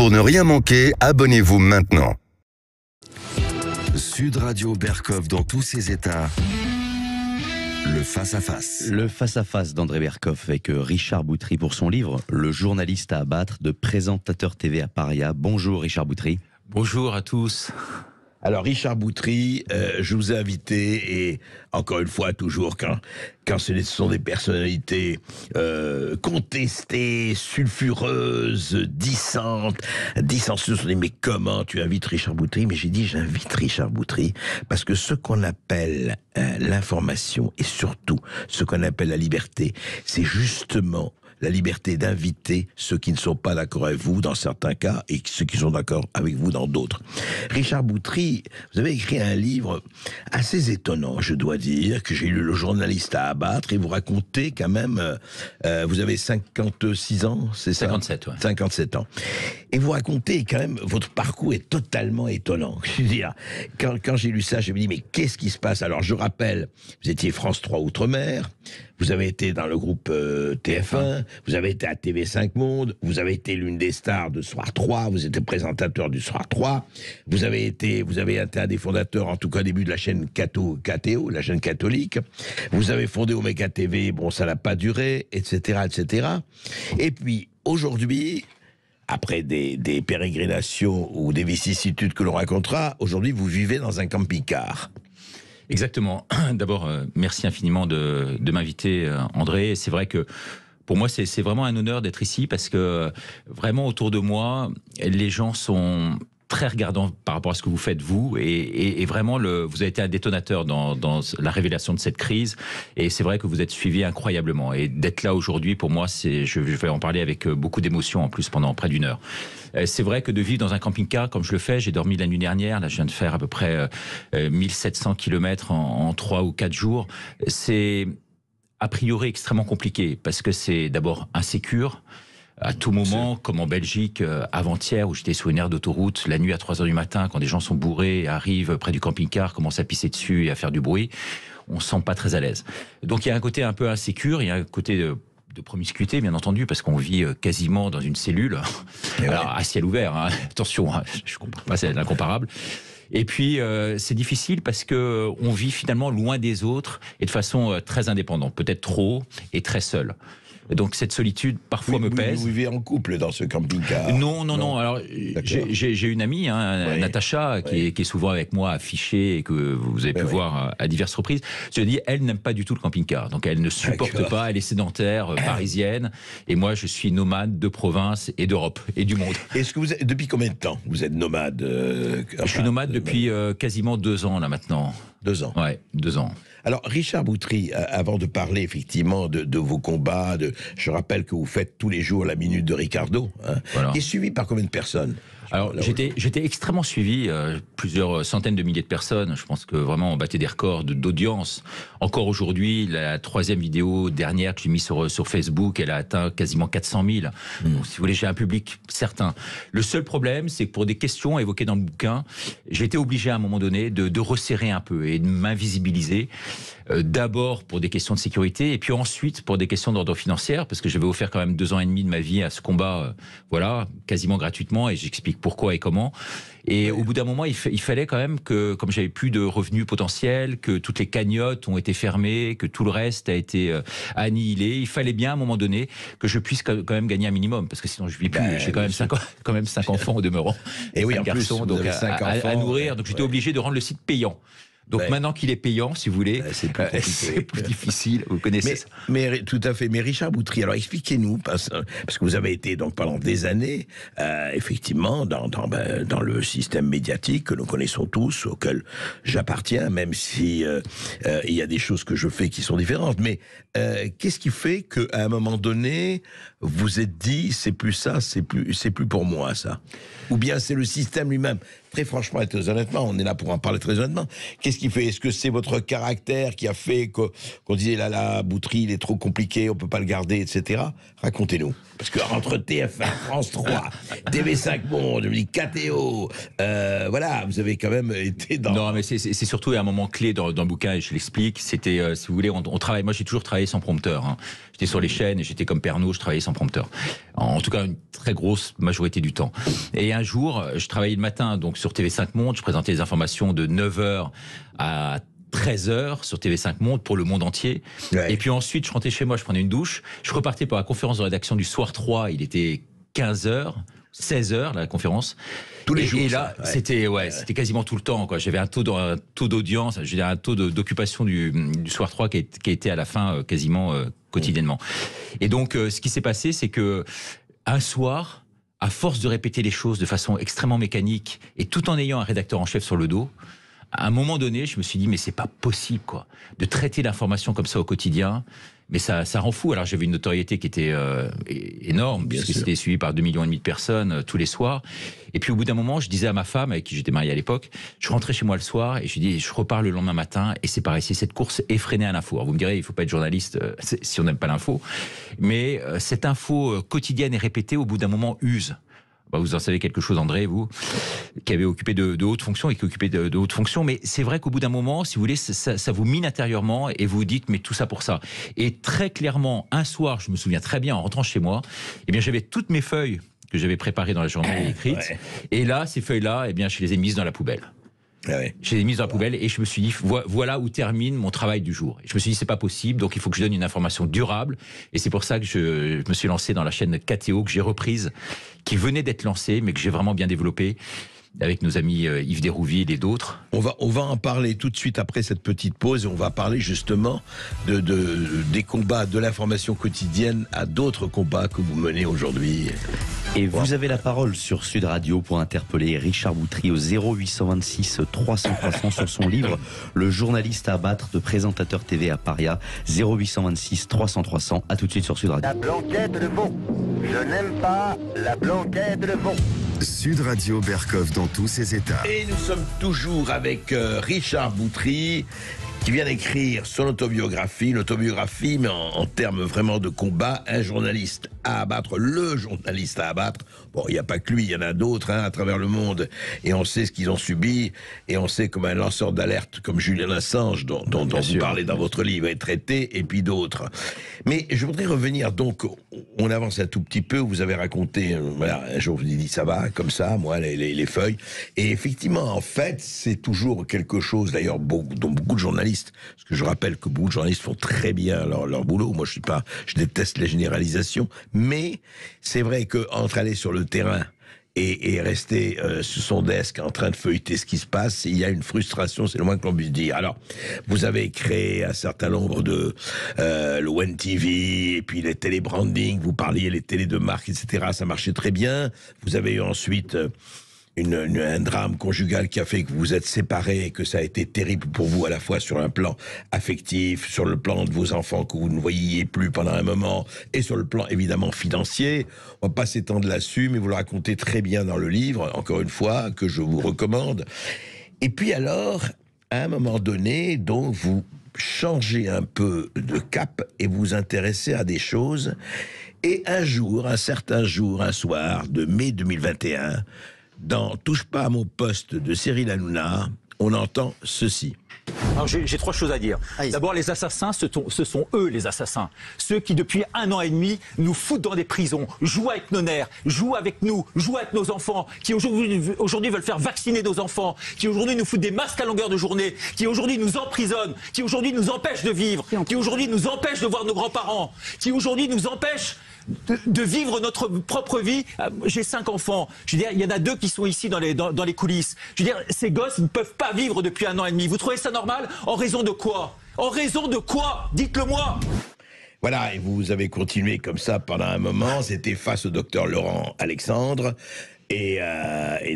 Pour ne rien manquer, abonnez-vous maintenant. Sud Radio Berkov dans tous ses états. Le face-à-face. Le face-à-face d'André Berkov avec Richard Boutry pour son livre « Le journaliste à abattre » de présentateur TV à Paria. Bonjour Richard Boutry. Bonjour à tous. Alors Richard Boutry, je vous ai invité et encore une fois toujours quand ce sont des personnalités contestées, sulfureuses, dissensueuses, on dit mais comment tu invites Richard Boutry? Mais j'ai dit j'invite Richard Boutry parce que ce qu'on appelle l'information et surtout ce qu'on appelle la liberté, c'est justement la liberté d'inviter ceux qui ne sont pas d'accord avec vous dans certains cas et ceux qui sont d'accord avec vous dans d'autres. Richard Boutry, vous avez écrit un livre assez étonnant, je dois dire, que j'ai lu, Le journaliste à abattre, et vous racontez quand même, vous avez 56 ans, c'est ça? 57, ouais. 57 ans. Et vous racontez quand même, votre parcours est totalement étonnant. Je veux dire, quand j'ai lu ça, je me dis, mais qu'est-ce qui se passe? Alors je rappelle, vous étiez France 3 Outre-mer, vous avez été dans le groupe TF1, vous avez été à TV5 Monde, vous avez été l'une des stars de Soir 3, vous étiez présentateur du Soir 3, vous avez été un des fondateurs, en tout cas au début de la chaîne KTO, la chaîne catholique, vous avez fondé Omega TV, bon ça n'a pas duré, etc., etc. Et puis aujourd'hui, après des pérégrinations ou des vicissitudes que l'on racontera, aujourd'hui vous vivez dans un camping-car. Exactement. D'abord, merci infiniment de m'inviter, André. C'est vrai que pour moi, c'est vraiment un honneur d'être ici parce que vraiment autour de moi, les gens sont très regardants par rapport à ce que vous faites vous et vraiment vous avez été un détonateur dans la révélation de cette crise et c'est vrai que vous êtes suivi incroyablement et d'être là aujourd'hui pour moi je vais en parler avec beaucoup d'émotion en plus pendant près d'une heure. C'est vrai que de vivre dans un camping-car comme je le fais, j'ai dormi la nuit dernière, là je viens de faire à peu près 1700 km en 3 ou 4 jours, c'est a priori extrêmement compliqué parce que c'est d'abord insécure. À tout moment, comme en Belgique, avant-hier, où j'étais sur une aire d'autoroute, la nuit à 3h du matin, quand des gens sont bourrés, arrivent près du camping-car, commencent à pisser dessus et à faire du bruit, on se sent pas très à l'aise. Donc il y a un côté un peu insécure, il y a un côté de promiscuité, bien entendu, parce qu'on vit quasiment dans une cellule, alors à ciel ouvert, hein. Attention, hein, je compare pas, c'est l'incomparable. Et puis c'est difficile parce que on vit finalement loin des autres et de façon très indépendante, peut-être trop et très seul. Donc cette solitude parfois me pèse. Vous vivez en couple dans ce camping-car? Non. Alors j'ai une amie, hein, Natacha, qui est souvent avec moi affichée et que vous avez pu voir à diverses reprises. Je dis, elle n'aime pas du tout le camping-car, donc elle ne supporte pas. Elle est sédentaire, parisienne, et moi je suis nomade de province et d'Europe et du monde. Est-ce que depuis combien de temps vous êtes nomade? Je suis nomade depuis quasiment 2 ans là maintenant. 2 ans. Ouais, 2 ans. Alors, Richard Boutry, avant de parler effectivement de vos combats, je rappelle que vous faites tous les jours la minute de Ricardo, hein, voilà. Qui est suivi par combien de personnes? Alors, j'étais extrêmement suivi, plusieurs centaines de milliers de personnes. Je pense que vraiment on battait des records d'audience. Encore aujourd'hui, la 3e vidéo dernière que j'ai mise sur Facebook, elle a atteint quasiment 400 000. Donc, si vous voulez, j'ai un public certain. Le seul problème, c'est que pour des questions évoquées dans le bouquin, j'ai été obligé à un moment donné de resserrer un peu et de m'invisibiliser. D'abord pour des questions de sécurité et puis ensuite pour des questions d'ordre financier, parce que j'avais offert quand même 2 ans et demi de ma vie à ce combat, voilà, quasiment gratuitement, et j'explique pourquoi et comment. Et au bout d'un moment, il fallait quand même que, comme j'avais plus de revenus potentiels, que toutes les cagnottes ont été fermées, que tout le reste a été annihilé, il fallait bien à un moment donné que je puisse quand même gagner un minimum, parce que sinon je vis plus. J'ai quand même 5 enfants au demeurant, et oui, 5 garçons, donc à nourrir, donc j'étais obligé de rendre le site payant. Donc maintenant qu'il est payant, si vous voulez, c'est plus difficile. Vous connaissez ça. Mais tout à fait. Mais Richard Boutry, alors expliquez-nous, parce que vous avez été donc pendant des années, effectivement, dans le système médiatique que nous connaissons tous, auquel j'appartiens, même si il y a des choses que je fais qui sont différentes. Mais qu'est-ce qui fait qu'à un moment donné, vous êtes dit, c'est plus ça, c'est plus pour moi ça, ou bien c'est le système lui-même? Très franchement et très honnêtement, on est là pour en parler très honnêtement. Qu'est-ce qui fait? Est-ce que c'est votre caractère qui a fait qu'on disait là, Boutry, il est trop compliqué, on peut pas le garder, etc. Racontez-nous. Parce que entre TF1, France 3, TV5 Monde, KTO, voilà, vous avez quand même été dans... Non, mais c'est surtout un moment clé dans le bouquin, et je l'explique. C'était, si vous voulez, on travaille. Moi, j'ai toujours travaillé sans prompteur. Hein. J'étais sur les chaînes et j'étais comme Pernod, je travaillais sans prompteur. En tout cas, une très grosse majorité du temps. Et un jour, je travaillais le matin donc sur TV5 Monde, je présentais les informations de 9h à 13h sur TV5 Monde pour le monde entier. Ouais. Et puis ensuite, je rentrais chez moi, je prenais une douche, je repartais pour la conférence de rédaction du soir 3, il était 15h, 16h la conférence. Tous les jours. Et là, c'était quasiment tout le temps, quoi. J'avais un taux d'audience, je veux dire un taux d'occupation du soir 3 qui était à la fin quasiment quotidiennement. Et donc, ce qui s'est passé, c'est que un soir, à force de répéter les choses de façon extrêmement mécanique et tout en ayant un rédacteur en chef sur le dos, à un moment donné, je me suis dit, mais c'est pas possible, quoi, de traiter l'information comme ça au quotidien. Mais ça rend fou. Alors j'avais une notoriété qui était énorme, puisque c'était suivi par 2,5 millions de personnes tous les soirs. Et puis au bout d'un moment, je disais à ma femme, avec qui j'étais marié à l'époque, je rentrais chez moi le soir et je lui dis, je repars le lendemain matin. Et c'est pareil, c'est cette course effrénée à l'info. Alors vous me direz, il faut pas être journaliste si on n'aime pas l'info. Mais cette info quotidienne et répétée, au bout d'un moment, use. Bah, vous en savez quelque chose, André, vous, qui avez occupé de hautes fonctions et qui occupez de hautes fonctions. Mais c'est vrai qu'au bout d'un moment, si vous voulez, ça vous mine intérieurement et vous vous dites, mais tout ça pour ça. Et très clairement, un soir, je me souviens très bien, en rentrant chez moi, eh bien, j'avais toutes mes feuilles que j'avais préparées dans la journée écrites. Ouais. Et là, ces feuilles-là, eh bien, je les ai mises dans la poubelle. Ouais. Je les ai mises dans la poubelle et je me suis dit, voilà où termine mon travail du jour. Et je me suis dit, c'est pas possible, donc il faut que je donne une information durable. Et c'est pour ça que je me suis lancé dans la chaîne KTO, que j'ai reprise, qui venait d'être lancée, mais que j'ai vraiment bien développée, avec nos amis Yves Dérouville et d'autres. On va en parler tout de suite après cette petite pause et on va parler justement des combats de l'information quotidienne à d'autres combats que vous menez aujourd'hui. Et vous avez la parole sur Sud Radio pour interpeller Richard Boutry au 0826 300 300 sur son livre Le journaliste à abattre de présentateur TV à Paria. 0826 300 300. À tout de suite sur Sud Radio. La blanquette de veau. Je n'aime pas la blanquette de veau. Sud Radio Bercoff dans tous ses états. Et nous sommes toujours avec Richard Boutry, qui vient d'écrire son autobiographie, mais en termes vraiment de combat, un journaliste à abattre, le journaliste à abattre. Bon, il n'y a pas que lui, il y en a d'autres à travers le monde, et on sait ce qu'ils ont subi, et on sait comme un lanceur d'alerte comme Julian Assange, dont vous parlez dans votre livre, est traité, et puis d'autres. Mais je voudrais revenir, donc, on avance un tout petit peu, vous avez raconté, voilà, un jour vous avez dit ça va, comme ça, moi, les feuilles, et effectivement, en fait, c'est toujours quelque chose, d'ailleurs, dont beaucoup de journalistes, parce que je rappelle que beaucoup de journalistes font très bien leur boulot. Moi, je déteste les généralisations, mais c'est vrai que entre aller sur le terrain et rester sur son desk en train de feuilleter ce qui se passe, il y a une frustration, c'est le moins que l'on puisse dire. Alors, vous avez créé un certain nombre de le One TV et puis les télébranding, vous parliez les télés de marque, etc. Ça marchait très bien. Vous avez eu ensuite un drame conjugal qui a fait que vous êtes séparés et que ça a été terrible pour vous à la fois sur un plan affectif, sur le plan de vos enfants que vous ne voyiez plus pendant un moment et sur le plan évidemment financier. On va pas s'étendre là-dessus, mais vous le racontez très bien dans le livre, encore une fois, que je vous recommande. Et puis alors, à un moment donné, donc vous changez un peu de cap et vous intéressez à des choses. Et un certain jour, un soir de mai 2021, dans Touche pas à mon poste de Cyril Hanouna, on entend ceci. Alors j'ai 3 choses à dire. D'abord, les assassins, ce sont eux les assassins. Ceux qui, depuis 1 an et demi, nous foutent dans des prisons, jouent avec nos nerfs, jouent avec nous, jouent avec nos enfants, qui aujourd'hui veulent faire vacciner nos enfants, qui aujourd'hui nous foutent des masques à longueur de journée, qui aujourd'hui nous emprisonnent, qui aujourd'hui nous empêchent de vivre, qui aujourd'hui nous empêchent de voir nos grands-parents, qui aujourd'hui nous empêchent de vivre notre propre vie. J'ai 5 enfants. Je veux dire, il y en a 2 qui sont ici dans les coulisses. Je veux dire, ces gosses ne peuvent pas vivre depuis 1 an et demi. Vous trouvez ça normal? En raison de quoi? En raison de quoi? Dites-le-moi. Voilà, et vous avez continué comme ça pendant un moment. C'était face au docteur Laurent Alexandre. Et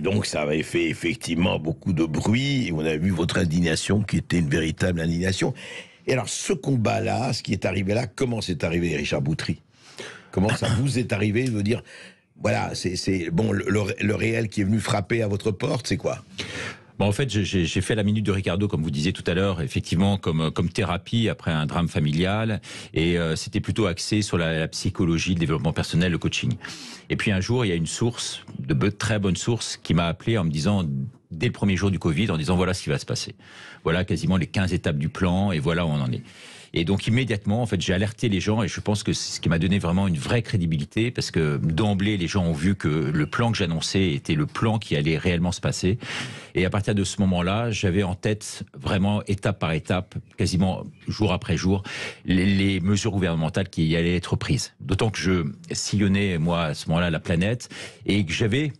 donc, ça avait fait effectivement beaucoup de bruit. Et on a vu votre indignation, qui était une véritable indignation. Et alors, ce combat-là, ce qui est arrivé là, comment c'est arrivé, Richard Boutry? Comment ça vous est arrivé de dire, voilà, c'est bon, le réel qui est venu frapper à votre porte, c'est quoi? Bon, en fait, j'ai fait la minute de Ricardo, comme vous disiez tout à l'heure, effectivement, comme thérapie après un drame familial. Et c'était plutôt axé sur la psychologie, le développement personnel, le coaching. Et puis un jour, il y a une source, très bonne source, qui m'a appelé en me disant, dès le premier jour du Covid, en disant, voilà ce qui va se passer. Voilà quasiment les 15 étapes du plan, et voilà où on en est. Et donc immédiatement, en fait, j'ai alerté les gens et je pense que c'est ce qui m'a donné vraiment une vraie crédibilité parce que d'emblée, les gens ont vu que le plan que j'annonçais était le plan qui allait réellement se passer. Et à partir de ce moment-là, j'avais en tête vraiment étape par étape, quasiment jour après jour, les mesures gouvernementales qui allaient être prises. D'autant que je sillonnais, moi, à ce moment-là, la planète et que j'avais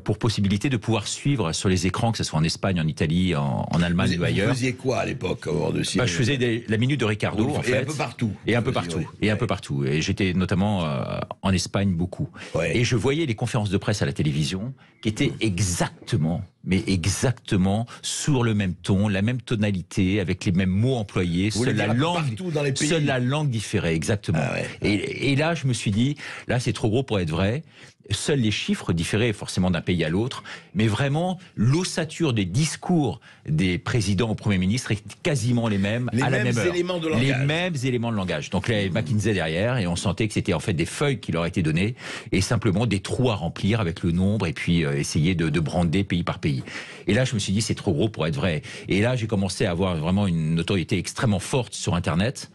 pour possibilité de pouvoir suivre sur les écrans, que ce soit en Espagne, en Italie, en Allemagne ou ailleurs. Vous faisiez quoi à l'époque Je faisais la minute de Ricardo, en fait. Et un peu partout. Et un peu partout. Et un peu partout. Et j'étais notamment en Espagne beaucoup. Ouais. Et je voyais les conférences de presse à la télévision qui étaient exactement sur le même ton, la même tonalité, avec les mêmes mots employés. Seule la langue différait, exactement. Ah ouais. Et là, je me suis dit, là, c'est trop gros pour être vrai. Seuls les chiffres différaient forcément d'un pays à l'autre, mais vraiment l'ossature des discours des présidents au Premier ministre étaient quasiment les mêmes à la même heure. Éléments de langage. Les mêmes éléments de langage. Donc là, il y avait McKinsey derrière et on sentait que c'était en fait des feuilles qui leur étaient données et simplement des trous à remplir avec le nombre et puis essayer de brander pays par pays. Et là, je me suis dit, c'est trop gros pour être vrai. Et là, j'ai commencé à avoir vraiment une notoriété extrêmement forte sur Internet.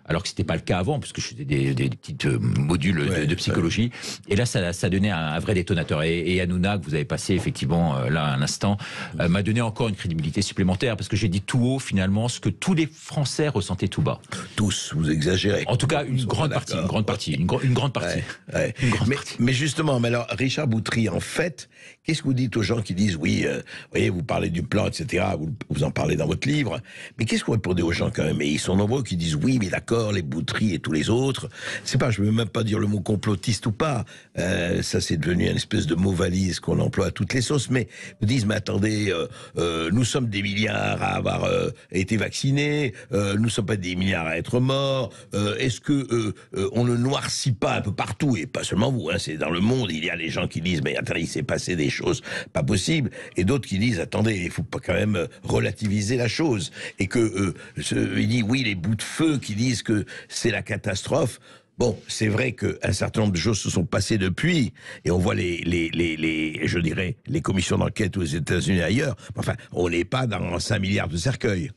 Alors que c'était pas le cas avant, parce que je faisais des petites modules de psychologie. Et là, ça donnait un vrai détonateur. Et Hanouna, que vous avez passé effectivement là à l'instant, m'a donné encore une crédibilité supplémentaire, parce que j'ai dit tout haut finalement ce que tous les Français ressentaient tout bas. Tous, vous exagérez. En tout cas, une grande partie. Ouais. Mais justement, alors Richard Boutry, en fait, qu'est-ce que vous dites aux gens qui disent oui, voyez, vous parlez du plan, etc. Vous en parlez dans votre livre. Mais qu'est-ce que vous répondez aux gens quand même? Et ils sont nombreux qui disent oui, mais d'accord, les Boutry et tous les autres. C'est pas, je veux même pas dire le mot complotiste ou pas. Ça, c'est devenu une espèce de mot valise qu'on emploie à toutes les sauces. Mais ils disent, mais attendez, nous sommes des milliards à avoir été vaccinés. Nous sommes pas des milliards à être morts. Est-ce que on ne noircit pas un peu partout, et pas seulement vous, hein, c'est dans le monde, il y a les gens qui disent, mais attendez, il s'est passé des choses pas possibles, et d'autres qui disent, attendez, il faut pas quand même relativiser la chose, et que il dit, oui, les bouts de feu qui disent que c'est la catastrophe. Bon, c'est vrai qu'un certain nombre de choses se sont passées depuis, et on voit je dirais, les commissions d'enquête aux États-Unis et ailleurs. Enfin, on n'est pas dans 5 milliards de cercueils.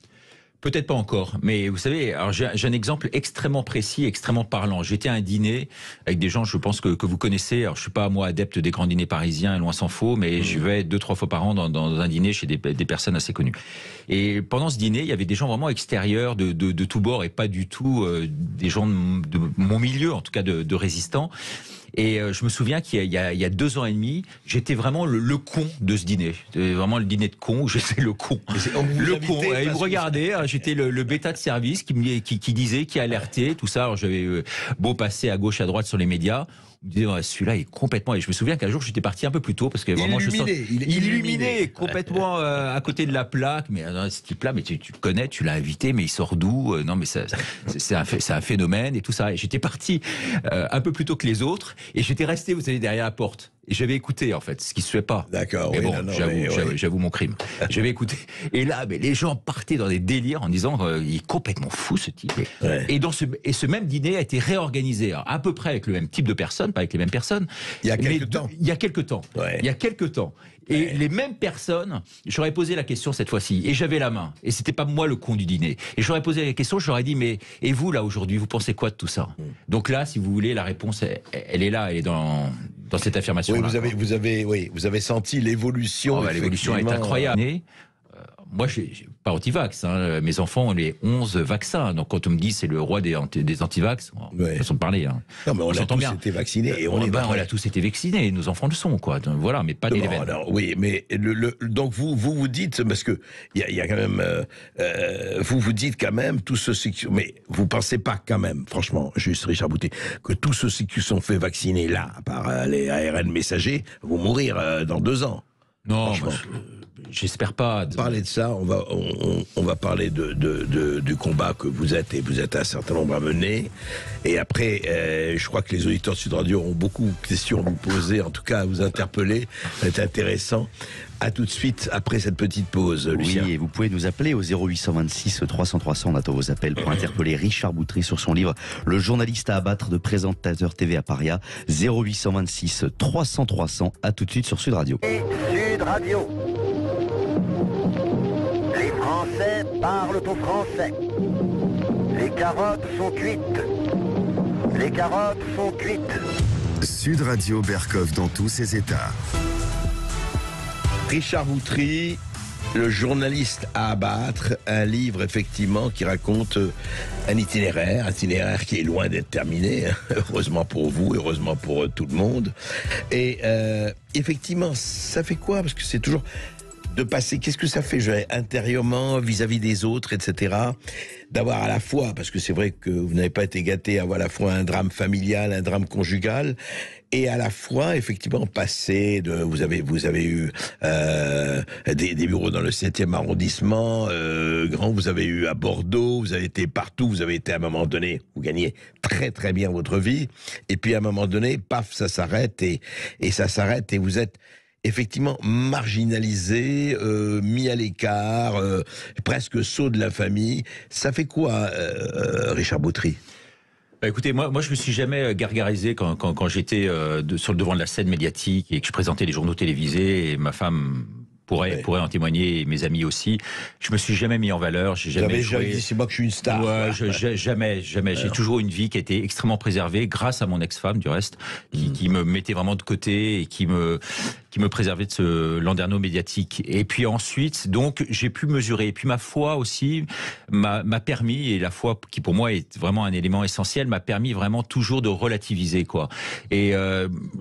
Peut-être pas encore, mais vous savez, alors j'ai un exemple extrêmement précis, extrêmement parlant. J'étais à un dîner avec des gens, je pense que vous connaissez. Alors je suis pas moi adepte des grands dîners parisiens, loin s'en faut, mais je vais 2-3 fois par an dans un dîner chez des personnes assez connues. Et pendant ce dîner, il y avait des gens vraiment extérieurs de tous bords et pas du tout des gens de mon milieu, en tout cas de résistants. Et je me souviens qu'il y a 2 ans et demi, j'étais vraiment le con de ce dîner. C'était vraiment le dîner de con où j'étais le con. Le con. Et ils me regardaient, j'étais le bêta de service qui disait, qui alertait, tout ça. Alors j'avais beau passer à gauche, à droite sur les médias. On me disait, ouais, celui-là est complètement... Et je me souviens qu'un jour, j'étais parti un peu plus tôt parce que vraiment... Illuminé, complètement à côté de la plaque. Mais ce type-là, mais tu connais, tu l'as invité, mais il sort d'où? Non, mais c'est un phénomène et tout ça. Et j'étais parti un peu plus tôt que les autres et j'étais resté, vous savez, derrière la porte. Et j'avais écouté, en fait, ce qui se fait pas. D'accord, mais oui, bon, non, j'avoue mon crime. J'avais écouté. Et là, mais les gens partaient dans des délires en disant, il est complètement fou, ce type. Ouais. Et ce même dîner a été réorganisé, alors, à peu près avec le même type de personnes, pas avec les mêmes personnes. Il y a quelques temps. Il y a quelques temps. Ouais. Il y a quelques temps. Et les mêmes personnes, j'aurais posé la question cette fois-ci, et j'avais la main, et c'était pas moi le con du dîner. Et j'aurais posé la question, j'aurais dit, mais et vous là aujourd'hui, vous pensez quoi de tout ça? Donc là, si vous voulez, la réponse, elle est là, elle est dans cette affirmation. Oui, vous avez senti l'évolution. L'évolution est incroyable. Moi, je suis pas anti-vax. Hein. Mes enfants ont les 11 vaccins. Donc, quand on me dit c'est le roi des anti-vax, façon de parler. Hein. Non, mais on a tous été vaccinés. Et on a tous été vaccinés. Nos enfants le sont, quoi. Donc, voilà, mais pas des événements. Oui, mais donc vous dites, parce que il y a quand même, vous dites quand même tout ceci, mais vous pensez pas quand même, franchement, juste Richard Boutry, que tous ceux qui sont fait vacciner là par les ARN messagers vont mourir dans 2 ans. Non, j'espère pas. Parler de ça, on va parler du combat que vous êtes un certain nombre à mener. Et après, je crois que les auditeurs de Sud Radio ont beaucoup de questions à vous poser, en tout cas à vous interpeller. C'est intéressant. À tout de suite après cette petite pause, Lucien. Oui, et vous pouvez nous appeler au 0826 300 300. On attend vos appels pour interpeller Richard Boutry sur son livre Le journaliste à abattre de présentateur TV à Paria. 0826 300 300. À tout de suite sur Sud Radio. Sud Radio. Les Français parlent au français. Les carottes sont cuites. Les carottes sont cuites. Sud Radio Berkov dans tous ses états. Richard Boutry, le journaliste à abattre, un livre effectivement qui raconte un itinéraire qui est loin d'être terminé, hein, heureusement pour vous, heureusement pour tout le monde. Et effectivement, ça fait quoi? Parce que c'est toujours de passer, qu'est-ce que ça fait intérieurement vis-à-vis des autres, etc. D'avoir à la fois, parce que c'est vrai que vous n'avez pas été gâté, avoir à la fois un drame familial, un drame conjugal, et à la fois, effectivement, passer de... Vous avez eu des bureaux dans le 7e arrondissement, vous avez eu à Bordeaux, vous avez été partout, vous avez été à un moment donné, vous gagnez très très bien votre vie, et puis à un moment donné, paf, ça s'arrête, et ça s'arrête, et vous êtes effectivement marginalisé, mis à l'écart, presque sot de la famille. Ça fait quoi, Richard Boutry? Bah écoutez, moi je me suis jamais gargarisé quand j'étais sur le devant de la scène médiatique et que je présentais les journaux télévisés, et ma femme pourrait en témoigner, et mes amis aussi. Je me suis jamais mis en valeur, j'ai jamais dit c'est moi que je suis une star. Ouais, jamais. J'ai toujours une vie qui a été extrêmement préservée grâce à mon ex-femme, du reste, qui me mettait vraiment de côté et qui me préservait de ce landerneau médiatique. Et puis ensuite, donc, j'ai pu mesurer. Et puis ma foi aussi m'a permis, et la foi qui pour moi est vraiment un élément essentiel, m'a permis vraiment toujours de relativiser, quoi. Et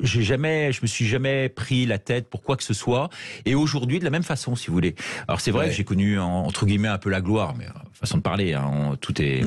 je me suis jamais pris la tête pour quoi que ce soit. Et aujourd'hui, de la même façon, si vous voulez. Alors c'est vrai que j'ai connu, entre guillemets, un peu la gloire, mais façon de parler, hein, tout est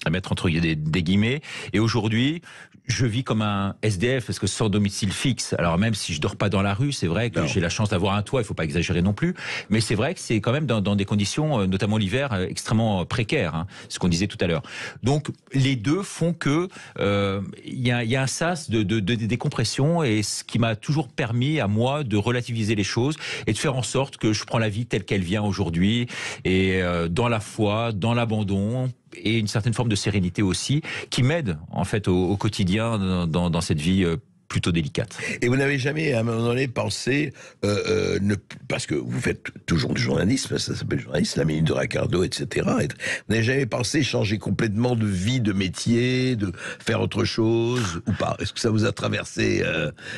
à mettre entre des guillemets. Et aujourd'hui, je vis comme un SDF, parce que sans domicile fixe. Alors même si je dors pas dans la rue, c'est vrai que j'ai la chance d'avoir un toit, il faut pas exagérer non plus. Mais c'est vrai que c'est quand même dans des conditions, notamment l'hiver, extrêmement précaires, hein, ce qu'on disait tout à l'heure. Donc les deux font que il y a un sas de décompression, et ce qui m'a toujours permis à moi de relativiser les choses et de faire en sorte que je prends la vie telle qu'elle vient aujourd'hui, et dans la foi, dans l'abandon, et une certaine forme de sérénité aussi, qui m'aide en fait au quotidien dans cette vie plutôt délicate. Et vous n'avez jamais, à un moment donné, pensé, parce que vous faites toujours du journalisme, ça s'appelle journaliste, la minute de Ricardo, etc. Vous n'avez jamais pensé changer complètement de vie, de métier, de faire autre chose, ou pas? Est-ce que ça vous a traversé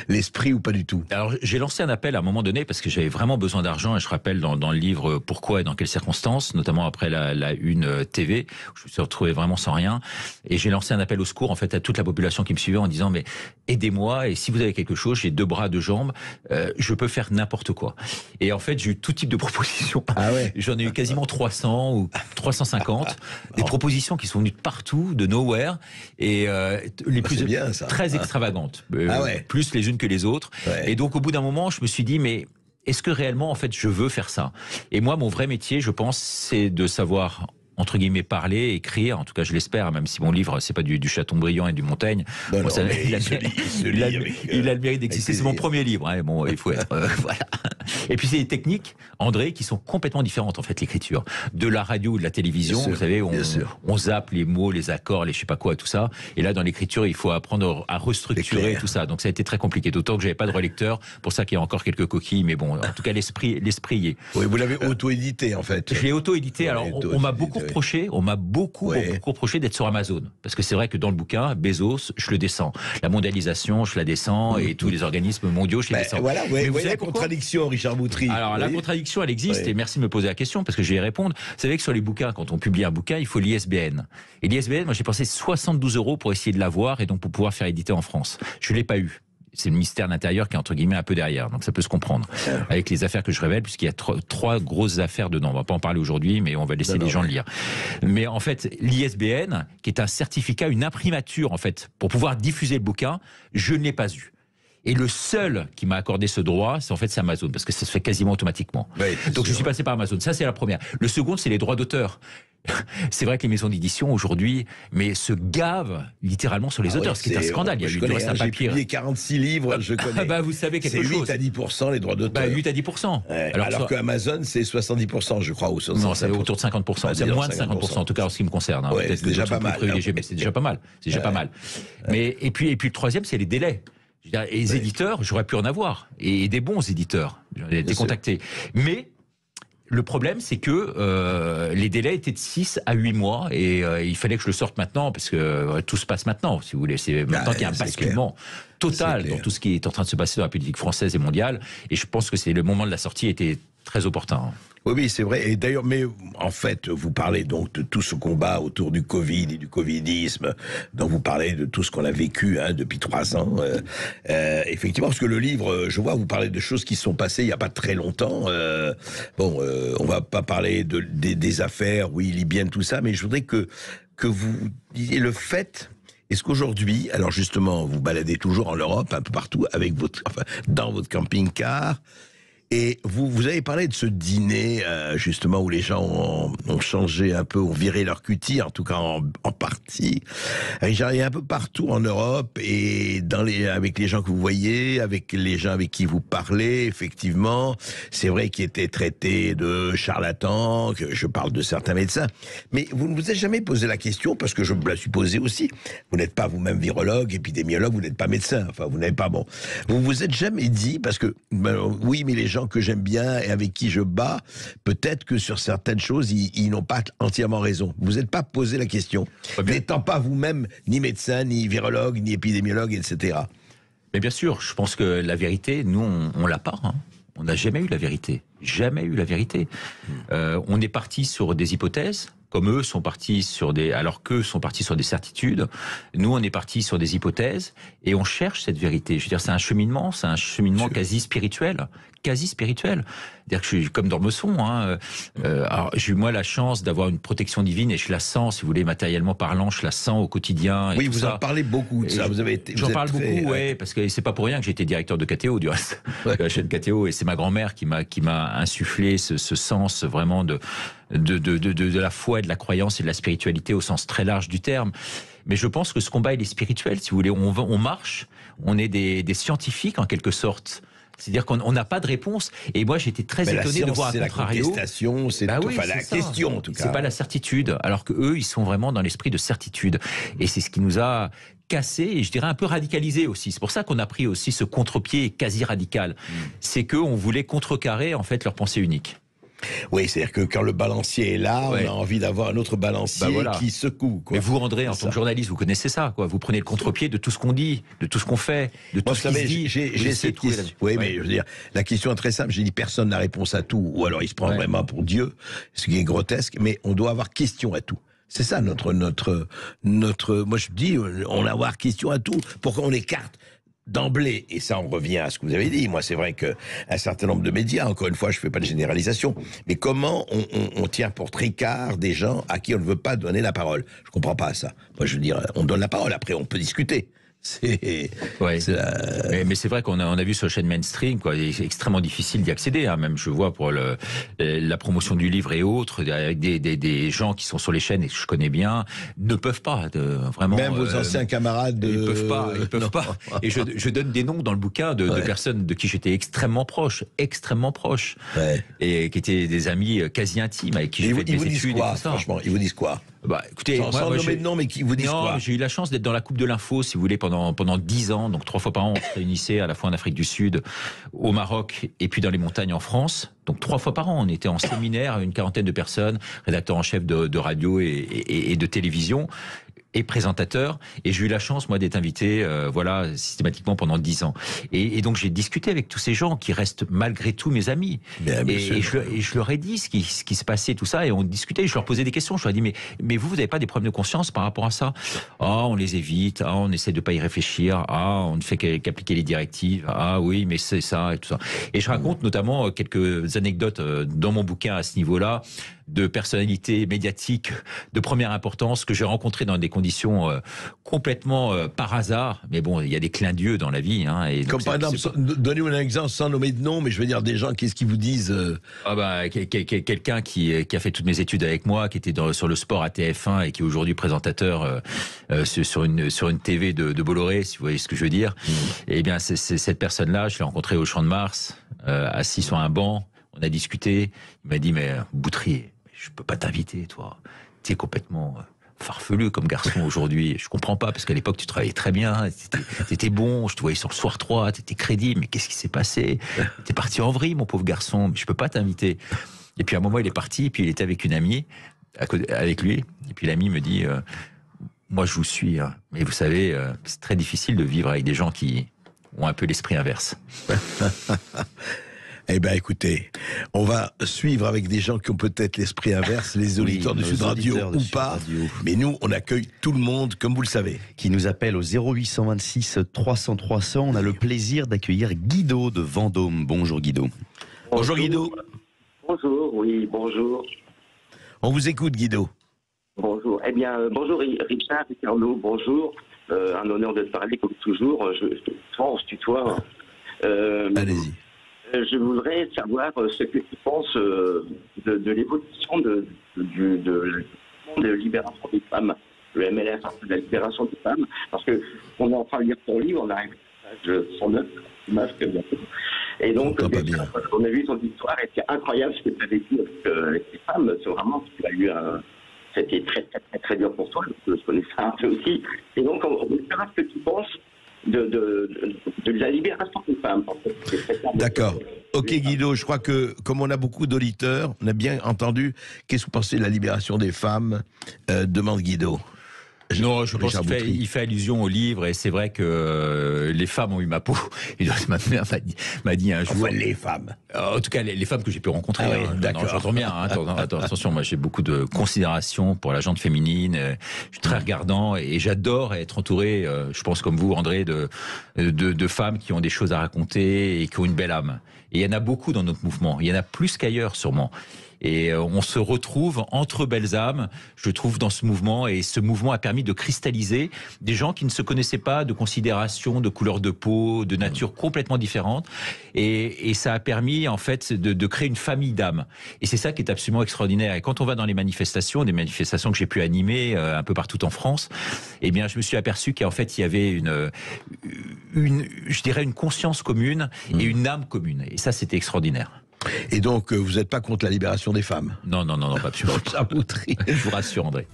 l'esprit ou pas du tout? Alors, j'ai lancé un appel à un moment donné, parce que j'avais vraiment besoin d'argent, et je rappelle dans le livre pourquoi et dans quelles circonstances, notamment après la une TV, où je me suis retrouvé vraiment sans rien, et j'ai lancé un appel au secours, en fait, à toute la population qui me suivait, en disant, mais aidez-moi, et si vous avez quelque chose, j'ai 2 bras, 2 jambes, je peux faire n'importe quoi. Et en fait, j'ai eu tout type de propositions. Ah ouais. J'en ai eu quasiment 300 ou 350, des propositions qui sont venues de partout, de nowhere, et les plus bien, ça. Très extravagantes, plus les unes que les autres. Ouais. Et donc, au bout d'un moment, je me suis dit, mais est-ce que réellement, en fait, je veux faire ça? Et moi, mon vrai métier, je pense, c'est de savoir, entre guillemets, parler, écrire, en tout cas je l'espère, même si mon livre c'est pas du Chateaubriand et du Montaigne. Il a le mérite d'exister, c'est mon premier livre, hein, bon, il faut être voilà. Et puis c'est des techniques, André, qui sont complètement différentes en fait, l'écriture de la radio ou de la télévision. Vous savez, on zappe les mots, les accords, les je sais pas quoi, tout ça, et là dans l'écriture il faut apprendre à restructurer tout ça, donc ça a été très compliqué, d'autant que j'avais pas de relecteur, pour ça qu'il y a encore quelques coquilles, mais bon, en tout cas l'esprit y est. Oui, vous l'avez auto-édité en fait. Je l'ai auto-édité, alors on m'a beaucoup reproché d'être sur Amazon, parce que c'est vrai que dans le bouquin, Bezos, je le descends, la mondialisation, je la descends, et tous les organismes mondiaux, je les descends. Voilà, mais vous voyez la contradiction, Richard Boutry. Alors la contradiction, elle existe, et merci de me poser la question, parce que je vais y répondre. Vous savez que sur les bouquins, quand on publie un bouquin, il faut l'ISBN. Et l'ISBN, moi j'ai pensé 72 € pour essayer de l'avoir, et donc pour pouvoir faire éditer en France. Je l'ai pas eu. C'est le ministère de l'Intérieur qui est entre guillemets un peu derrière, donc ça peut se comprendre avec les affaires que je révèle, puisqu'il y a trois grosses affaires dedans. On va pas en parler aujourd'hui, mais on va laisser les gens le lire. Mais en fait, l'ISBN, qui est un certificat, une imprimature en fait, pour pouvoir diffuser le bouquin, je ne l'ai pas eu. Et le seul qui m'a accordé ce droit, c'est Amazon, parce que ça se fait quasiment automatiquement. Donc je suis passé par Amazon. Ça, c'est la première. Le second, c'est les droits d'auteur. C'est vrai que les maisons d'édition aujourd'hui, mais se gavent littéralement sur les auteurs, ce qui est un scandale. Il y a eu du reste un papier. J'ai publié 46 livres, je connais. Vous savez quelque chose. C'est 8 à 10% les droits d'auteur. 8 à 10%. Alors que Amazon, c'est 70%, je crois, ou 65%. Non, c'est autour de 50%. C'est moins de 50%, en tout cas en ce qui me concerne. Hein. Peut-être c'est déjà pas mal. Mais c'est déjà pas mal. C'est déjà pas mal. Mais et puis le troisième, c'est les délais. Et les éditeurs, j'aurais pu en avoir, et des bons éditeurs, j'en ai été contacté. Mais Le problème, c'est que les délais étaient de 6 à 8 mois et il fallait que je le sorte maintenant parce que tout se passe maintenant, si vous voulez. C'est maintenant qu'il y a un basculement total dans tout ce qui est en train de se passer dans la politique française et mondiale. Et je pense que c'est le moment de la sortie était très opportun. Oui, c'est vrai. Et d'ailleurs, mais en fait, vous parlez donc de tout ce combat autour du Covid et du Covidisme, dont vous parlez de tout ce qu'on a vécu depuis 3 ans. Effectivement, parce que le livre, je vois, vous parlez de choses qui se sont passées il n'y a pas très longtemps. On va pas parler des affaires, oui, libyennes, tout ça, mais je voudrais que vous disiez le fait. Est-ce qu'aujourd'hui, alors justement, vous baladez toujours en Europe, un peu partout, avec dans votre camping-car. Et vous avez parlé de ce dîner, justement, où les gens ont changé un peu, ont viré leur cutie, en tout cas en partie. Richard, il y a un peu partout en Europe, et avec les gens que vous voyez, avec les gens avec qui vous parlez, effectivement, c'est vrai qu'ils étaient traités de charlatans, que je parle de certains médecins. Mais vous ne vous êtes jamais posé la question, parce que je me la suis posée aussi. Vous n'êtes pas vous-même virologue, épidémiologue, vous n'êtes pas médecin. Enfin, vous n'avez pas, bon. Vous vous êtes jamais dit, parce que, oui, mais les gens que j'aime bien et avec qui je bats, peut-être que sur certaines choses, ils n'ont pas entièrement raison. Vous n'êtes pas posé la question, n'étant pas vous-même ni médecin, ni virologue, ni épidémiologue, etc. Mais bien sûr, je pense que la vérité, nous, on l'a pas. Hein. On n'a jamais eu la vérité. Jamais eu la vérité. On est parti sur des hypothèses, comme eux sont partis sur alors qu'eux sont partis sur des certitudes. Nous, on est partis sur des hypothèses et on cherche cette vérité. Je veux dire, c'est un cheminement quasi spirituel. C'est-à-dire que je suis comme Dormesson. Alors, j'ai eu moi la chance d'avoir une protection divine et je la sens, si vous voulez, matériellement parlant, je la sens au quotidien. Oui, vous en parlez beaucoup de ça. J'en parle beaucoup, ouais, parce que c'est pas pour rien que j'ai été directeur de KTO, du reste, de la chaîne KTO, et c'est ma grand-mère qui m'a insufflé ce sens vraiment de la foi et de la croyance et de la spiritualité au sens très large du terme. Mais je pense que ce combat, il est spirituel, si vous voulez. On marche, on est des scientifiques en quelque sorte. C'est-à-dire qu'on n'a pas de réponse. Et moi, j'étais très étonné de voir à contrario. C'est la contestation, c'est la question, en tout cas. C'est pas la certitude. Alors que eux, ils sont vraiment dans l'esprit de certitude. Et c'est ce qui nous a cassé et je dirais un peu radicalisé aussi. C'est pour ça qu'on a pris aussi ce contre-pied quasi radical. C'est qu'on voulait contrecarrer, en fait, leur pensée unique. Oui, c'est-à-dire que quand le balancier est là, on a envie d'avoir un autre balancier qui secoue. Quoi. Mais vous, André, en tant que journaliste, vous connaissez ça, quoi. Vous prenez le contre-pied de tout ce qu'on dit, de tout ce qu'on fait, de tout ce qui se dit. J'ai cette question. Oui, mais je veux dire, la question est très simple. J'ai dit personne n'a réponse à tout, ou alors il se prend vraiment pour Dieu, ce qui est grotesque. Mais on doit avoir question à tout. C'est ça notre. Moi, je dis, on doit avoir question à tout pour qu'on écarte. D'emblée, et ça on revient à ce que vous avez dit, moi c'est vrai qu'un certain nombre de médias, encore une fois je ne fais pas de généralisation, mais comment on tient pour tricard des gens à qui on ne veut pas donner la parole? Je ne comprends pas ça. Moi je veux dire, on donne la parole, après on peut discuter. Mais c'est vrai qu'on a vu sur la chaîne mainstream, quoi, c'est extrêmement difficile d'y accéder. Hein, même je vois pour la promotion du livre et autres, avec des gens qui sont sur les chaînes et que je connais bien, ne peuvent pas vraiment. Même vos anciens camarades, ils peuvent pas. Et je donne des noms dans le bouquin de personnes de qui j'étais extrêmement proche, et qui étaient des amis quasi intimes avec qui j'ai fait des études. Quoi, et tout ça. Franchement, ils vous disent quoi? Écoutez, sans nommer de nom, mais qui vous disent quoi? J'ai eu la chance d'être dans la coupe de l'info, si vous voulez, pendant 10 ans. Donc 3 fois par an, on se réunissait à la fois en Afrique du Sud, au Maroc et puis dans les montagnes en France. Donc 3 fois par an, on était en séminaire, une quarantaine de personnes, rédacteurs en chef de radio et de télévision. Et présentateur, et j'ai eu la chance, moi, d'être invité, systématiquement pendant 10 ans. Et donc, j'ai discuté avec tous ces gens qui restent malgré tout mes amis. Et je leur ai dit ce qui se passait, tout ça, et on discutait, je leur posais des questions, je leur ai dit, mais vous n'avez pas des problèmes de conscience par rapport à ça? On les évite, on essaie de pas y réfléchir, on ne fait qu'appliquer les directives, oui, mais c'est ça, et tout ça. Et je raconte notamment quelques anecdotes dans mon bouquin à ce niveau-là, de personnalités médiatiques de première importance que j'ai rencontrées dans des conditions complètement par hasard. Mais bon, il y a des clins d'yeux dans la vie. Et comme par exemple, donnez-moi un exemple sans nommer de nom, mais je veux dire des gens, qu'est-ce qu'ils vous disent? Quelqu'un qui a fait toutes mes études avec moi, qui était sur le sport à TF1 et qui est aujourd'hui présentateur sur une TV de Bolloré, si vous voyez ce que je veux dire. Et bien, c'est cette personne-là, je l'ai rencontrée au Champ de Mars, assis sur un banc. On a discuté. Il m'a dit, mais Boutry, je peux pas t'inviter, toi. T'es complètement farfelu comme garçon aujourd'hui. Je comprends pas, parce qu'à l'époque, tu travaillais très bien, t'étais bon, je te voyais sur le Soir 3, t'étais crédible, mais qu'est-ce qui s'est passé? T'es parti en vrille, mon pauvre garçon, mais je peux pas t'inviter. Et puis à un moment, il est parti, et puis il était avec une amie, avec lui, et puis l'amie me dit, moi je vous suis, hein, mais vous savez, c'est très difficile de vivre avec des gens qui ont un peu l'esprit inverse. Eh bien, écoutez, on va suivre avec des gens qui ont peut-être l'esprit inverse, les auditeurs de Sud Radio ou pas, mais nous, on accueille tout le monde, comme vous le savez. Qui nous appelle au 0826 300 300. On a le plaisir d'accueillir Guido de Vendôme. Bonjour Guido. Bonjour Guido. Bonjour, oui, bonjour. On vous écoute Guido. Bonjour. Eh bien, bonjour Richard, Ricardo, bonjour. Un honneur de te parler comme toujours. On se tutoie. Allez-y. Je voudrais savoir ce que tu penses de l'évolution de la libération des femmes, le MLF, de la libération des femmes, parce que on est en train de lire ton livre, on arrive à page 109, image que bientôt. Et donc, on a vu ton histoire, et c'est incroyable ce que tu as vécu avec les femmes. C'est vraiment, tu as eu c'était très, très, très, très dur pour toi, je connais ça un peu aussi. Et donc, on verra ce que tu penses de la libération des femmes. D'accord. Ok Guido, je crois que comme on a beaucoup d'auditeurs, on a bien entendu. Qu'est-ce que vous pensez de la libération des femmes, demande Guido. Non, je pense qu'il fait allusion au livre, et c'est vrai que les femmes ont eu ma peau. Et ma mère m'a dit un jour... Enfin, les femmes. En tout cas, les femmes que j'ai pu rencontrer. Ah oui, d'accord. J'entends bien. Hein, attention, moi j'ai beaucoup de considération pour la gente féminine. Je suis très regardant et j'adore être entouré, je pense comme vous, André, de femmes qui ont des choses à raconter et qui ont une belle âme. Et il y en a beaucoup dans notre mouvement. Il y en a plus qu'ailleurs, sûrement. Et on se retrouve entre belles âmes, je trouve, dans ce mouvement. Et ce mouvement a permis de cristalliser des gens qui ne se connaissaient pas, de considération, de couleur de peau, de nature complètement différente. Et ça a permis, en fait, de créer une famille d'âmes. Et c'est ça qui est absolument extraordinaire. Et quand on va dans les manifestations, des manifestations que j'ai pu animer un peu partout en France, eh bien, je me suis aperçu qu'en fait, il y avait je dirais, une conscience commune et une âme commune. Et ça, c'était extraordinaire. Et donc, vous n'êtes pas contre la libération des femmes? Non, pas absolument. Je vous rassure, André.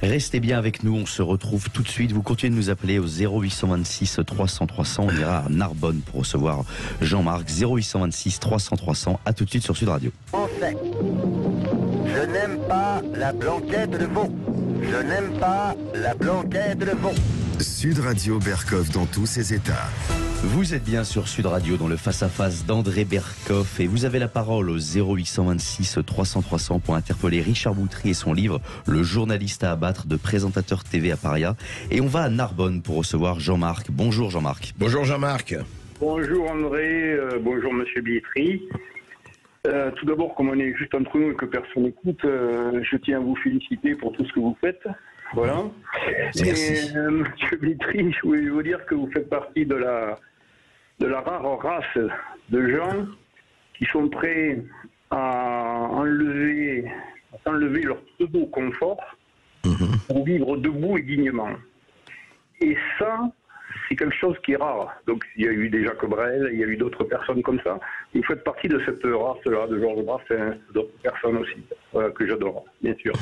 Restez bien avec nous, on se retrouve tout de suite. Vous continuez de nous appeler au 0826 300 300. On ira à Narbonne pour recevoir Jean-Marc. 0826 300 300. À tout de suite sur Sud Radio. Français. Je n'aime pas la blanquette de veau. Je n'aime pas la blanquette de veau. Sud Radio Bercoff dans tous ses états. Vous êtes bien sur Sud Radio dans le face-à-face d'André Berkoff et vous avez la parole au 0826 300 300 pour interpeller Richard Boutry et son livre Le journaliste à abattre de présentateur TV à Paria. Et on va à Narbonne pour recevoir Jean-Marc. Bonjour Jean-Marc. Bonjour Jean-Marc. Bonjour André, bonjour Monsieur Bietri. Tout d'abord, comme on est juste entre nous et que personne n'écoute, je tiens à vous féliciter pour tout ce que vous faites. Voilà. Merci. Et Monsieur Bietri, je voulais vous dire que vous faites partie de la rare race de gens qui sont prêts à enlever leur pseudo-confort pour vivre debout et dignement. Et ça, c'est quelque chose qui est rare. Donc il y a eu des Jacques Brel, il y a eu d'autres personnes comme ça. Vous faites partie de cette race-là, de Georges Brassens, d'autres personnes aussi, que j'adore, bien sûr.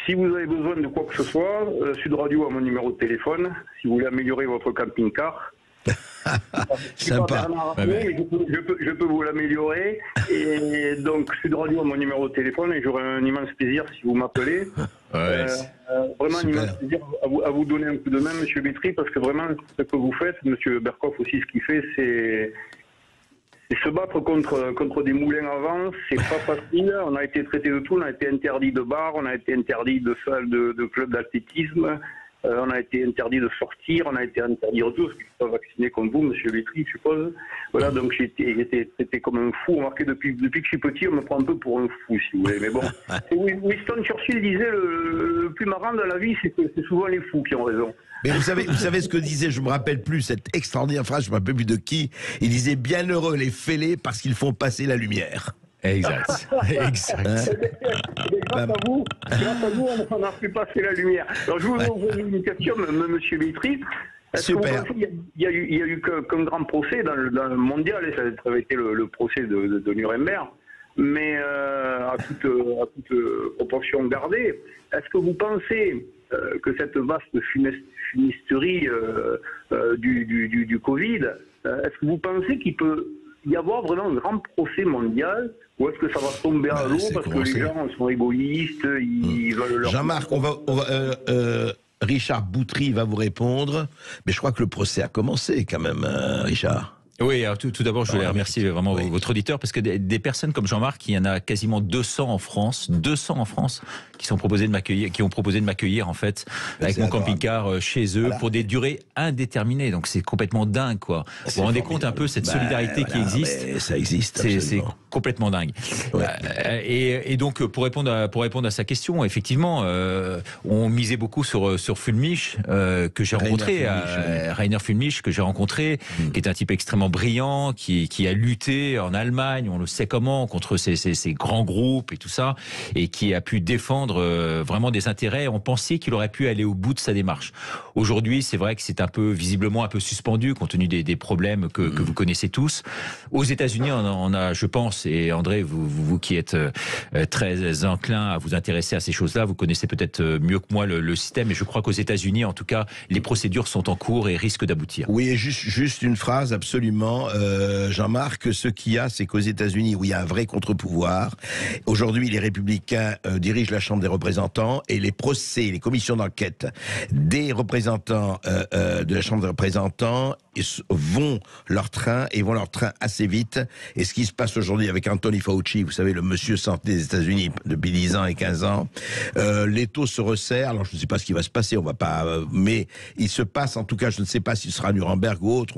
Si vous avez besoin de quoi que ce soit, Sud Radio a mon numéro de téléphone. Si vous voulez améliorer votre camping-car, sympa. Je peux vous l'améliorer. Et donc, Sud Radio a mon numéro de téléphone et j'aurai un immense plaisir si vous m'appelez. Vraiment un immense plaisir à vous donner un coup de main, Monsieur Bietri, parce que vraiment, ce que vous faites, Monsieur Berkoff aussi, ce qu'il fait, c'est se battre contre des moulins à vent. C'est pas facile. On a été traité de tout. On a été interdit de bars, on a été interdit de salles de clubs d'athlétisme. On a été interdit de sortir, on a été interdit de tout, parce qu'ils ne sont pas vaccinés comme vous, Monsieur Bietri, je suppose. Voilà, donc j'ai été traité comme un fou. Remarquez, depuis que je suis petit, on me prend un peu pour un fou, si vous voulez. Mais bon, Winston Churchill disait le plus marrant de la vie, c'est que c'est souvent les fous qui ont raison. Mais vous savez ce que disait, je me rappelle plus, cette extraordinaire phrase, je me rappelle plus de qui. Il disait bienheureux les fêlés parce qu'ils font passer la lumière. Exact. Grâce à vous, on a pu passer la lumière. Alors je vous pose une question, Monsieur Bietri. Super. Il y a eu qu'un grand procès dans le mondial, et ça avait été le procès de Nuremberg, mais à toute proportion gardée. Est-ce que vous pensez que cette vaste fumisterie du Covid, est-ce que vous pensez qu'il peut y avoir vraiment un grand procès mondial ou est-ce que ça va tomber à l'eau parce que les gens sont égoïstes, ils veulent leur... Jean-Marc, Richard Boutry va vous répondre, mais je crois que le procès a commencé quand même, Richard. Oui, alors tout d'abord, je voulais remercier vraiment votre auditeur, parce que des personnes comme Jean-Marc, il y en a quasiment 200 en France, qui ont proposé de m'accueillir en fait avec mon camping-car chez eux pour des durées indéterminées. Donc c'est complètement dingue, quoi. Vous vous rendez compte un peu cette solidarité qui existe? Ça existe. C'est complètement dingue. Ouais. Et donc pour répondre à sa question, effectivement, on misait beaucoup sur Fulmich que j'ai rencontré, Rainer Fulmich que j'ai rencontré, qui est un type extrêmement brillant, qui a lutté en Allemagne, on le sait comment, contre ces grands groupes et tout ça, et qui a pu défendre vraiment des intérêts. On pensait qu'il aurait pu aller au bout de sa démarche. Aujourd'hui, c'est vrai que c'est visiblement un peu suspendu, compte tenu des problèmes que vous connaissez tous. Aux États-Unis, on a, je pense, et André, vous qui êtes très enclin à vous intéresser à ces choses-là, vous connaissez peut-être mieux que moi le système, et je crois qu'aux États-Unis, en tout cas, les procédures sont en cours et risquent d'aboutir. Oui, et juste une phrase, absolument, Jean-Marc, ce qu'il y a, c'est qu'aux États-Unis, où il y a un vrai contre-pouvoir, aujourd'hui, les Républicains dirigent la Chambre des représentants, et les procès, les commissions d'enquête des représentants de la Chambre des représentants vont leur train assez vite. Et ce qui se passe aujourd'hui avec Anthony Fauci, vous savez, le monsieur santé des États-Unis depuis 10 ans et 15 ans, les taux se resserrent. Alors je ne sais pas ce qui va se passer, on va pas, mais il se passe, en tout cas, je ne sais pas si ce sera Nuremberg ou autre.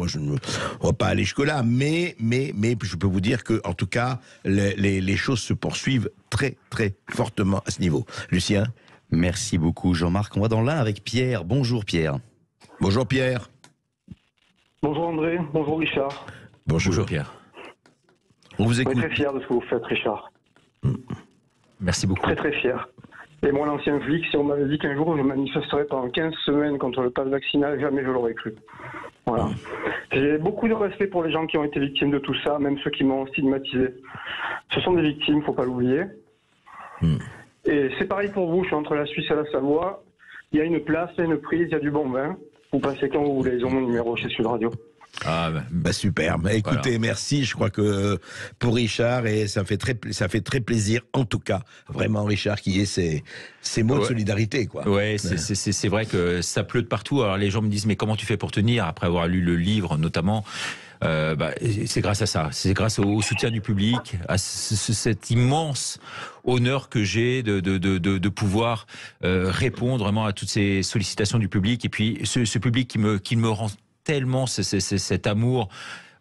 On va pas aller jusque-là, mais je peux vous dire que, en tout cas, les choses se poursuivent très très fortement à ce niveau. Lucien. Merci beaucoup, Jean-Marc. On va dans l'un avec Pierre. Bonjour Pierre. Bonjour Pierre. Bonjour André, bonjour Richard. Bonjour Pierre. On vous écoute. Je suis très fier de ce que vous faites, Richard. Merci beaucoup. Très très fier. Et moi, l'ancien flic, si on m'avait dit qu'un jour je manifesterais pendant 15 semaines contre le pass vaccinal, jamais je l'aurais cru. Voilà. J'ai beaucoup de respect pour les gens qui ont été victimes de tout ça, même ceux qui m'ont stigmatisé. Ce sont des victimes, faut pas l'oublier. Et c'est pareil pour vous, je suis entre la Suisse et la Savoie. Il y a une place, il y a une prise, il y a du bon vin. Vous passez quand vous voulez, ils ont mon numéro chez Sud Radio. Ah bah super. Bah, écoutez, voilà. Merci. Je crois que pour Richard, et ça fait très plaisir, en tout cas, vraiment Richard, qui ait ces mots de solidarité, quoi. Ouais, c'est vrai que ça pleut de partout. Alors les gens me disent mais comment tu fais pour tenir après avoir lu le livre, notamment. C'est grâce à ça, c'est grâce au soutien du public, à cet immense honneur que j'ai de pouvoir répondre vraiment à toutes ces sollicitations du public, et puis ce public qui me rend tellement cet amour.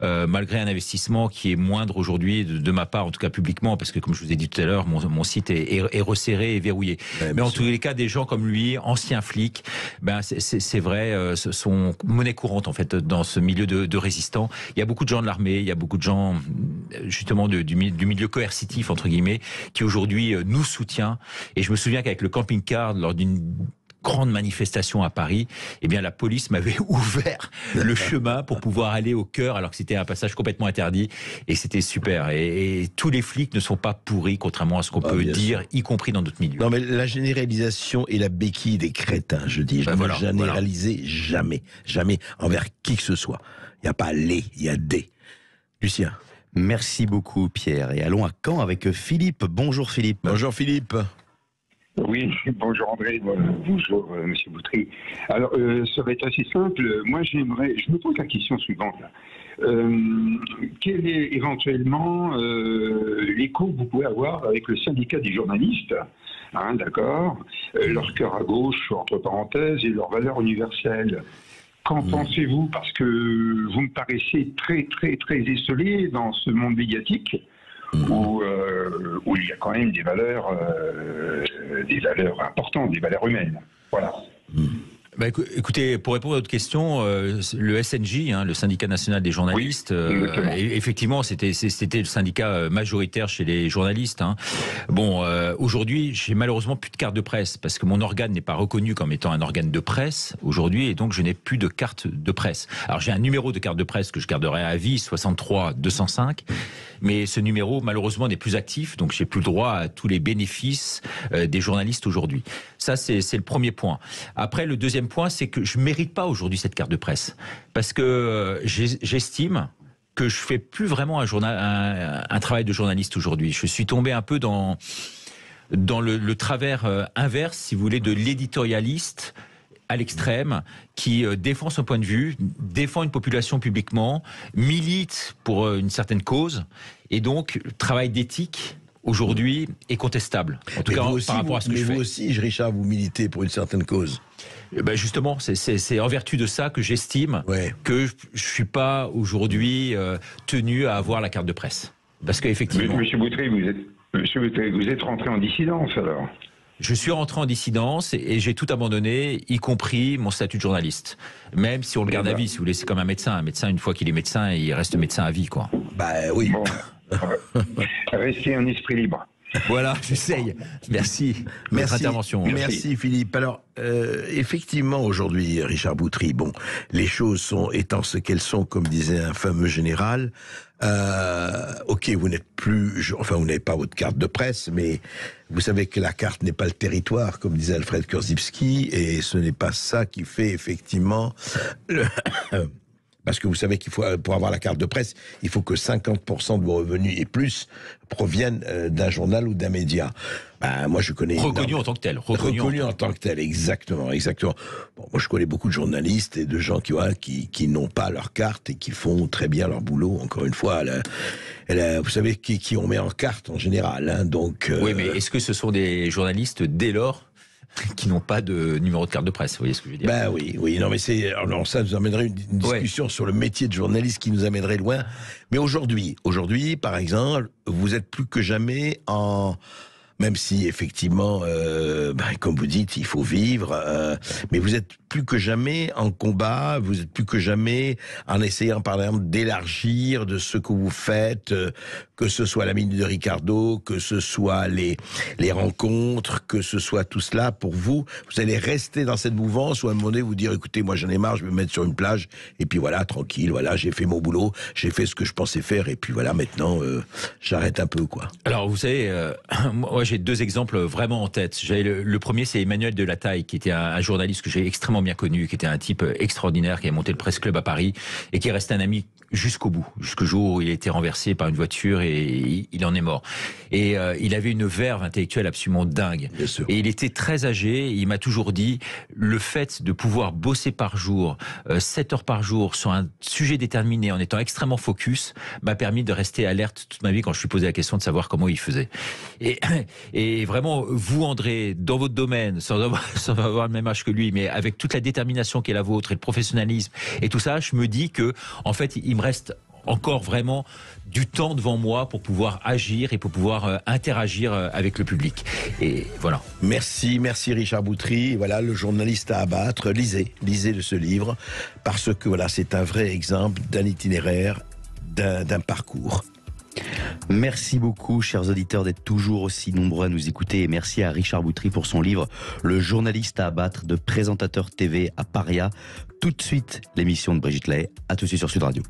Malgré un investissement qui est moindre aujourd'hui de ma part, en tout cas publiquement, parce que comme je vous ai dit tout à l'heure, mon site est resserré et verrouillé. Ouais, mais en tous les cas, des gens comme lui, anciens flics, c'est vrai, sont monnaie courante en fait dans ce milieu de résistants. Il y a beaucoup de gens de l'armée, il y a beaucoup de gens justement du milieu coercitif entre guillemets, qui aujourd'hui nous soutient. Et je me souviens qu'avec le camping-car, lors d'une grande manifestation à Paris, eh bien la police m'avait ouvert le chemin pour pouvoir aller au cœur, alors que c'était un passage complètement interdit, et c'était super. Et tous les flics ne sont pas pourris, contrairement à ce qu'on peut dire, y compris dans d'autres milieux. Non, mais la généralisation est la béquille des crétins, je dis. Je ne généralisais jamais envers qui que ce soit. Il n'y a pas les, il y a des. Lucien. Merci beaucoup Pierre. Et allons à Caen avec Philippe. Bonjour Philippe. Bonjour Philippe. Oui, bonjour André, bonjour Monsieur Boutry. Alors, ça va être assez simple. Moi, je me pose la question suivante. Quel est éventuellement l'écho que vous pouvez avoir avec le syndicat des journalistes, d'accord, leur cœur à gauche, entre parenthèses, et leurs valeurs universelles? Qu'en pensez-vous? Parce que vous me paraissez très, très, très esselé dans ce monde médiatique. Où il y a quand même des valeurs importantes, des valeurs humaines. Voilà. Écoutez, pour répondre à votre question, le SNJ, le syndicat national des journalistes, effectivement, c'était le syndicat majoritaire chez les journalistes. Bon, aujourd'hui, j'ai malheureusement plus de carte de presse parce que mon organe n'est pas reconnu comme étant un organe de presse aujourd'hui, et donc je n'ai plus de carte de presse. Alors j'ai un numéro de carte de presse que je garderai à vie, 63 205, mais ce numéro malheureusement n'est plus actif, donc j'ai plus le droit à tous les bénéfices des journalistes aujourd'hui. Ça, c'est le premier point. Après, le deuxième point, c'est que je mérite pas aujourd'hui cette carte de presse, parce que j'estime que je fais plus vraiment un travail de journaliste aujourd'hui. Je suis tombé un peu dans le travers inverse, si vous voulez, de l'éditorialiste à l'extrême, qui défend son point de vue, défend une population publiquement, milite pour une certaine cause, et donc le travail d'éthique aujourd'hui est contestable. En tout cas, par rapport à ce que je fais. Mais vous aussi, Richard, vous militez pour une certaine cause. Ben justement, c'est en vertu de ça que j'estime que je suis pas aujourd'hui tenu à avoir la carte de presse. Parce qu'effectivement... Monsieur Boutry, vous êtes rentré en dissidence alors? Je suis rentré en dissidence et j'ai tout abandonné, y compris mon statut de journaliste. Même si on le garde à vie, si vous voulez, c'est comme un médecin. Un médecin, une fois qu'il est médecin, il reste médecin à vie, quoi. Bah oui. Bon, restez un esprit libre. Voilà, j'essaye. Merci de votre intervention. Merci Philippe. Alors, effectivement, aujourd'hui, Richard Boutry, bon, les choses sont étant ce qu'elles sont, comme disait un fameux général. Ok, vous n'êtes plus, enfin, vous n'avez pas votre carte de presse, mais vous savez que la carte n'est pas le territoire, comme disait Alfred Korzybski, et ce n'est pas ça qui fait effectivement parce que vous savez qu'il faut, pour avoir la carte de presse, il faut que 50% de vos revenus et plus proviennent d'un journal ou d'un média. Ben, moi, je connais... Reconnu en tant que tel. Reconnu en tant que tel, exactement. Bon, moi, je connais beaucoup de journalistes et de gens qui n'ont pas leur carte et qui font très bien leur boulot. Encore une fois, vous savez qui on met en carte en général. Hein, donc, oui, mais est-ce que ce sont des journalistes dès lors qui n'ont pas de numéro de carte de presse, vous voyez ce que je veux dire? Ben oui, non mais ça nous amènerait une discussion sur le métier de journaliste qui nous amènerait loin. Mais aujourd'hui, par exemple, vous êtes plus que jamais même si effectivement, comme vous dites, il faut vivre, mais vous êtes plus que jamais en combat, vous êtes plus que jamais en essayant par exemple d'élargir de ce que vous faites, que ce soit la Minute de Ricardo, que ce soit les rencontres, que ce soit tout cela, pour vous allez rester dans cette mouvance ou à un moment donné vous dire écoutez, moi j'en ai marre, je vais me mettre sur une plage et puis voilà, tranquille, voilà, j'ai fait mon boulot, j'ai fait ce que je pensais faire et puis voilà, maintenant j'arrête un peu, quoi. Alors vous savez, moi j'ai deux exemples vraiment en tête. Le premier, c'est Emmanuel Delataille, qui était un journaliste que j'ai extrêmement bien connu, qui était un type extraordinaire, qui a monté le Presse Club à Paris et qui est resté un ami jusqu'au bout, jusqu'au jour où il a été renversé par une voiture et il en est mort. Et il avait une verve intellectuelle absolument dingue. Bien sûr. Et il était très âgé, et il m'a toujours dit, le fait de pouvoir bosser par jour, 7 heures par jour, sur un sujet déterminé, en étant extrêmement focus, m'a permis de rester alerte toute ma vie quand je suis posé la question de savoir comment il faisait. Et vraiment, vous, André, dans votre domaine, sans avoir le même âge que lui, mais avec toute la détermination qui est la vôtre et le professionnalisme et tout ça, je me dis que, en fait, il me reste encore vraiment du temps devant moi pour pouvoir agir et pour pouvoir interagir avec le public. Et voilà. Merci Richard Boutry. Voilà, le journaliste à abattre. Lisez de ce livre, parce que voilà, c'est un vrai exemple d'un itinéraire, d'un parcours. Merci beaucoup, chers auditeurs, d'être toujours aussi nombreux à nous écouter, et merci à Richard Boutry pour son livre Le journaliste à abattre, de présentateur TV à paria. Tout de suite, l'émission de Brigitte Lay. À tout de suite sur Sud Radio.